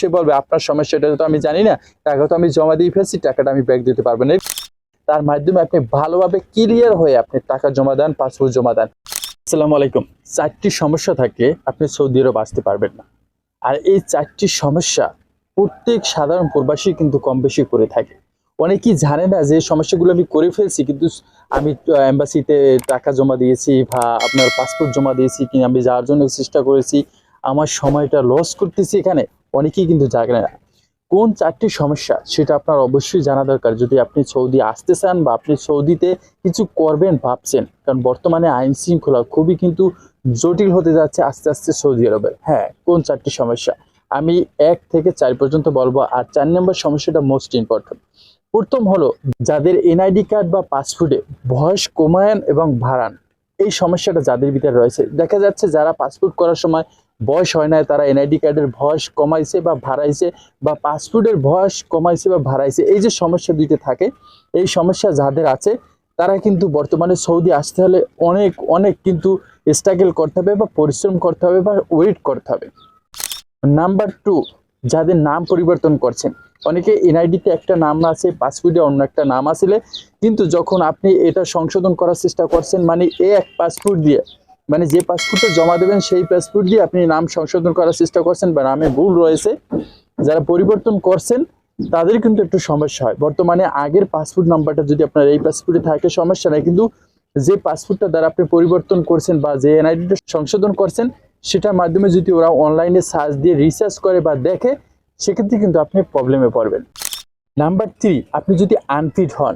সে বলবে আপনার সমস্যাটা তো আমি জানি না, টাকা তো আমি জমা দিয়ে ফেলছি, টাকাটা আমি ব্যাক দিতে পারবো না। তার মাধ্যমে আপনি ভালোভাবে ক্লিয়ার হয়ে আপনি টাকা জমা দেন, পাসপোর্ট জমা দেন। আসসালামু আলাইকুম। 4টি সমস্যা থাকলে আপনি সৌদি আরব আসতে পারবেন না। আর এই 4টি সমস্যা প্রত্যেক সাধারণ প্রবাসী কিন্তু কম বেশি করে থাকে। অনেকেই জানে না যে সমস্যাগুলো আমি করে ফেলছি, কিন্তু আমি এম্বাসিতে টাকা জমা দিয়েছি বা আপনার পাসপোর্ট জমা দিয়েছি, কিনা আমি যাওয়ার জন্য চেষ্টা করেছি, আমার সময়টা লস করতেছি এখানে। অনেকেই কিন্তু জানে না কোন 4টি সমস্যা, সেটা আপনার অবশ্যই জানা দরকার যদি আপনি সৌদি আসতে চান বা আপনি সৌদিতে কিছু করবেন ভাবছেন। কারণ বর্তমানে আইন শৃঙ্খলা খুবই কিন্তু জটিল হতে যাচ্ছে আস্তে আস্তে সৌদি আরবের। হ্যাঁ, কোন 4টি সমস্যা আমি 1 থেকে 4 পর্যন্ত বলবো। আর 4 নম্বর সমস্যাটা মোস্ট ইম্পর্টেন্ট। প্রথম হলো, যাদের এনআইডি কার্ড বা পাসপোর্টে বয়স কমায়ন এবং বাড়ান, এই সমস্যাটা যাদের ভিতরে রয়েছে। দেখা যাচ্ছে যারা পাসপোর্ট করার সময় বয়স হয় না, তারা এনআইডি কার্ডের বয়স কমাইছে বা বাড়াইছে, বা পাসপোর্টের বয়স কমাইছে বা বাড়াইছে। এই যে সমস্যা দুইটা থাকে, এই সমস্যা যাদের আছে তারা কিন্তু বর্তমানে সৌদি আসতে হলে অনেক অনেক কিন্তু স্ট্রাগল করতে হবে বা পরিশ্রম করতে হবে বা ওয়েট করতে হবে। নাম্বার 2, যাদের নাম পরিবর্তন করছেন। অনেকে এনআইডিতে একটা নাম আছে, পাসপোর্টে অন্য একটা নাম আসলে, কিন্তু যখন আপনি এটা সংশোধন করার চেষ্টা করছেন, মানে এক পাসপোর্ট দিয়ে, মানে যে পাসপোর্টটা জমা দেবেন সেই পাসপোর্ট দিয়ে আপনি নাম সংশোধন করার চেষ্টা করছেন বা নামে ভুল রয়েছে, যারা পরিবর্তন করছেন তাদের কিন্তু একটু সমস্যা হয়। বর্তমানে আগের পাসপোর্ট নাম্বারটা যদি আপনার এই পাসপোর্টে থাকে সমস্যা নেই, কিন্তু যে পাসপোর্টটা দ্বারা আপনি পরিবর্তন করছেন বা যে এনআইডিটা সংশোধন করছেন, সেটার মাধ্যমে যদি ওরা অনলাইনে সার্চ দিয়ে রিসার্চ করে বা দেখে, সেক্ষেত্রে কিন্তু আপনি প্রবলেমে পড়বেন। নাম্বার 3, আপনি যদি আনফিট হন,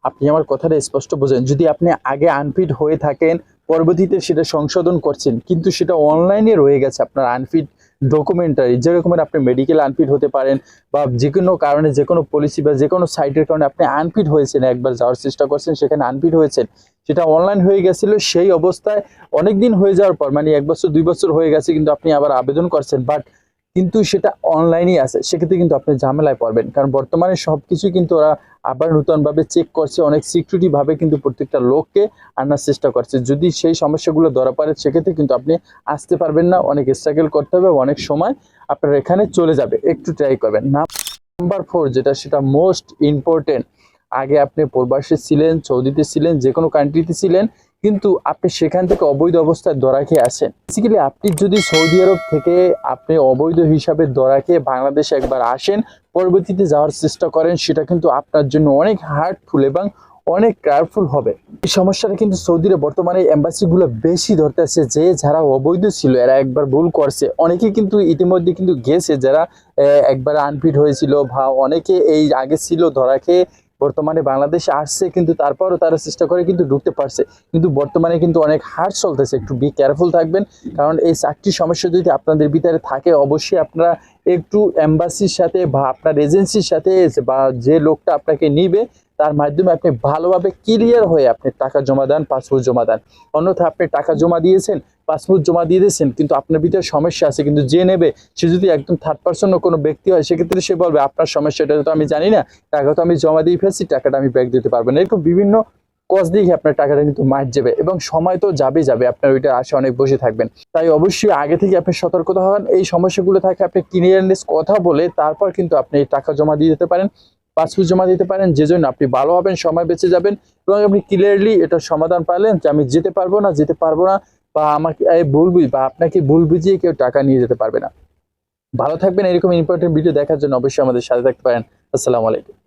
আপনি আমার কথাটা স্পষ্ট বোঝেন, যদি আপনি আগে আনফিট হয়ে থাকেন, পরবর্তীতে সেটা সংশোধন করছেন, কিন্তু সেটা অনলাইনে রয়ে গেছে আপনার আনফিট ডকুমেন্টারি, যেরকমের আপনি মেডিকেল আনফিট হতে পারেন বা যে কোনো কারণে, যে কোনো পলিসি বা যে কোনো সাইটের কারণে আপনি আনফিট হয়েছেন, একবার যাওয়ার চেষ্টা করছেন, সেখানে আনফিট হয়েছেন, সেটা অনলাইন হয়ে গেছিল, সেই অবস্থায় অনেক দিন হয়ে যাওয়ার পর, মানে 1 বছর 2 বছর হয়ে গেছে, কিন্তু আপনি আবার আবেদন করছেন, বাট কিন্তু সেটা অনলাইনেই আছে, সেক্ষেত্রে কিন্তু আপনি ঝামেলায় পড়বেন। কারণ বর্তমানে সবকিছু কিন্তু ওরা আবার নতুনভাবে চেক করছে, অনেক সিকিউরিটি ভাবে কিন্তু প্রত্যেকটা লোককে আনার চেষ্টা করছে। যদি সেই সমস্যাগুলো ধরা পড়ে, সেক্ষেত্রে কিন্তু আপনি আসতে পারবেন না, অনেক স্ট্রাগল করতে হবে, অনেক সময় আপনার এখানে চলে যাবে। একটু ট্রাই করবেন। নাম্বার 4, যেটা সেটা মোস্ট ইম্পর্টেন্ট। আগে আপনি প্রবাসী ছিলেন, সৌদিতে ছিলেন, যে কোনো কান্ট্রিতে ছিলেন, কিন্তু আপনি সেখান থেকে অবৈধ অবস্থায় ধরা খেয়ে আসেন। বেসিক্যালি আপনি যদি সৌদি আরব থেকে আপনি অবৈধ হিসাবে ধরা খেয়ে বাংলাদেশে একবার আসেন, পরবর্তীতে যাওয়ার চেষ্টা করেন, সেটা কিন্তু আপনার জন্য অনেক হার্টফুল এবং অনেক কেয়ারফুল হবে। এই সমস্যাটা কিন্তু সৌদির বর্তমানে এম্বাসিগুলো বেশি ধরতেছে, যে যারা অবৈধ ছিল এরা একবার ভুল করছে। অনেকে কিন্তু ইতিমধ্যে কিন্তু গেছে, যারা একবার আনফিট হয়েছিল বা অনেকে এই আগে ছিল ধরা খেয়ে বর্তমানে বাংলাদেশে আসছে, কিন্তু তারপরও তারা চেষ্টা করে কিন্তু ঢুকতে পারছে। কিন্তু বর্তমানে কিন্তু অনেক হার্ড চলতেছে, একটু বি কেয়ারফুল থাকবেন। কারণ এই 4টি সমস্যা যদি আপনাদের ভিতরে থাকে, অবশ্যই আপনারা একটু এম্বাসির সাথে বা আপনার এজেন্সির সাথে বা যে লোকটা আপনাকে নিবে, তার মাধ্যমে আপনি ভালোভাবে ক্লিয়ার হয়ে আপনি টাকা জমা দেন, পাসপোর্ট জমা দেন। অন্যথা আপনি টাকা জমা দিয়েছেন, পাসপোর্ট জমা দিয়ে দিয়েছেন, কিন্তু আপনার ভিতরে সমস্যা আছে, কিন্তু যে নেবে সে যদি একদম থার্ড পার্সন কোনো ব্যক্তি হয়, সেক্ষেত্রে সে বলবে আপনার সমস্যাটা তো আমি জানি না, টাকা তো আমি জমা দিয়ে ফেলছি, টাকাটা আমি ব্যাক দিতে পারবো না। এরকম বিভিন্ন কজ দিয়ে আপনার টাকাটা কিন্তু মার যাবে এবং সময় তো যাবে, আপনার ওইটা আশা অনেক বসে থাকবেন। তাই অবশ্যই আগে থেকে আপনি সতর্কতা হন। এই সমস্যাগুলো থাকে আপনি ক্লিয়ারনেস কথা বলে তারপর কিন্তু আপনি টাকা জমা দিয়ে দিতে পারেন, পাসপোর্ট জমা দিতে পারেন, যে জন্য আপনি ভালো হবেন, সময় বেঁচে যাবেন এবং আপনি ক্লিয়ারলি এটার সমাধান পাইলেন যে আমি যেতে পারবো না, বা আমাকে বা আপনাকে ভুল বুঝিয়ে কেউ টাকা নিয়ে যেতে পারবে না। ভালো থাকবেন। এরকম ইম্পর্টেন্ট ভিডিও দেখার জন্য অবশ্যই আমাদের সাথে থাকতে পারেন। আসসালামু আলাইকুম।